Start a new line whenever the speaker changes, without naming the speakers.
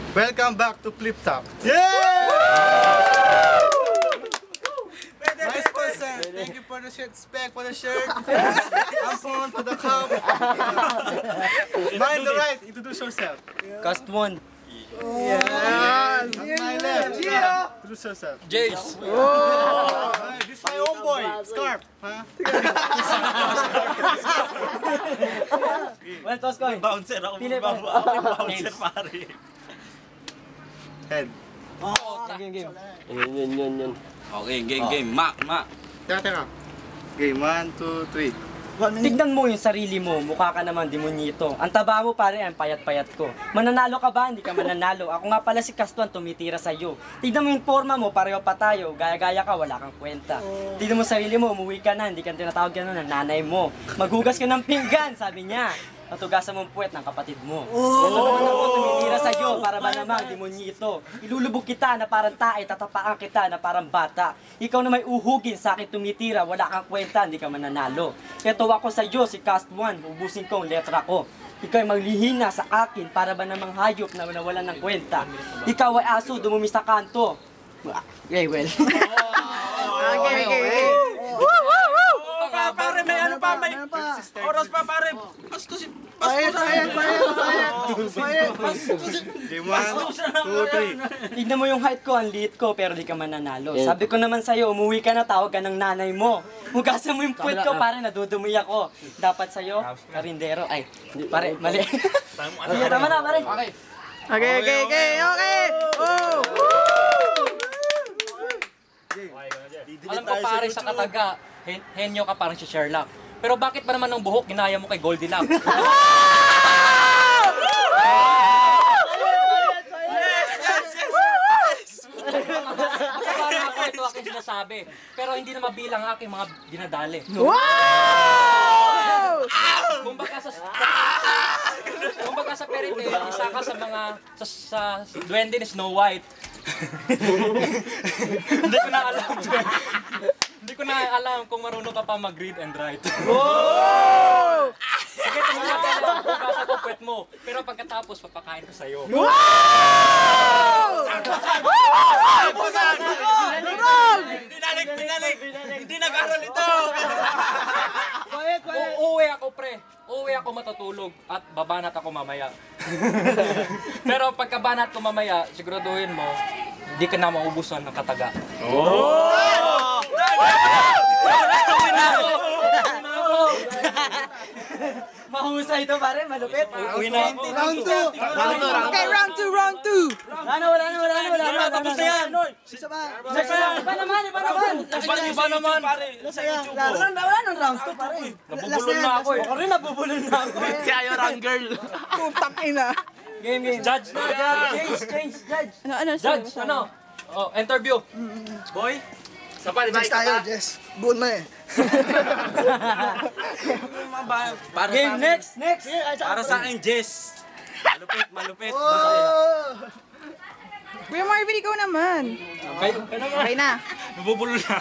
Welcome back to Flip Top. Nice person. Thank you for the shirt. Spec for the shirt. Ampon for the cup. Mind the right. Introduce yourself.
Cast 1.
Yes. My left. Introduce yourself.
Jace.
This is my own boy. Scarf. Huh?
Well, toss coin.
Bouncer ako.
Pili pa.
Bouncer pare.
Head.
Game.
Yun. Okay, game. Mak.
Teka. Game 1, 2, 3.
Tignan mo yung sarili mo, mukha ka naman demonyito. Ang taba mo pare, ang payat-payat ko. Mananalo ka ba? Hindi ka mananalo. Ako nga pala si Kastuan, tumitira sa'yo. Tignan mo yung forma mo, pareho pa tayo. Gaya-gaya ka, wala kang kwenta. Tignan mo sarili mo, umuwi ka na, hindi ka tinatawag gano'n ng nanay mo. Maghugas ka ng pinggan, sabi niya. Matugasan mong puwet ng kapatid mo. Ito naman ako, tumitira sa'yo, para ba namang demonyito. Ilulubog kita na parang tae, tatapaan kita na parang bata. Ikaw na may uhugin sa akin tumitira, wala kang kwenta, hindi ka mananalo. Ito ako sa iyo, si Cast 1, ubusin ko ang letra ko. Ikaw ay maglihina sa akin, para ba namang hayop na nawalan ng kwenta. Ikaw ay aso, dumumi sa kanto. Okay, well.
Okay.
Pare, may ano pa, may oras pa pare. Pastusin.
Game 1, 2, 3.
Tignan mo yung height ko, ang liit ko, pero di ka mananalo. Sabi ko naman sa'yo, umuwi ka na, tawag ka ng nanay mo. Hugasan mo yung puwet ko, pare, nadudumi ako. Dapat sa'yo, karindero. Ay, pare, mali. Sige, tama na, pare.
Okay. Oh!
Alam ko pare sa kataga, henyo ka parang si Sherlock. Pero bakit ba naman ng buhok ginaya mo kay Goldilocks? Ito aking sinasabi. Pero hindi na mabilang ang aking mga dinadali. Kumbaga sa fairy tale, isa ka sa mga sa duwende ni Snow White. Hindi ko na alam kung marunong ka pa mag-read and write. Sige, tumulat ka na. Bukasa ko puwet mo. Pero pagkatapos, papakain ko sa'yo. Binalik! Hindi nag-aral ito! Uuwi ako, pre. Uuwi ako matutulog at babanat ako mamaya. Pero pagkabanat ko mamaya, siguraduhin mo, hindi ka na maubusan ng kataga.
Mahusay ito, pare, malupit.
Uwi na ako.
Okay, round 2.
Wala.
Tapos na yan!
Iba naman.
Iba naman!
Wala nang round 2, pare.
Nabubulol na ako eh.
Ako rin, nabubulol na ako.
Si Ayorang girl.
Putang ina.
Game.
Judge na!
Change, judge.
Ano?
Judge, ano? Oh, interview. Boy? Sa pa,
Jess tayo, Jess. Buon mo eh.
Game, next.
Para sa akin, Jess. Malupit.
Kuya Marvin, ikaw naman.
Okay
Okay na.
Nabubulol na.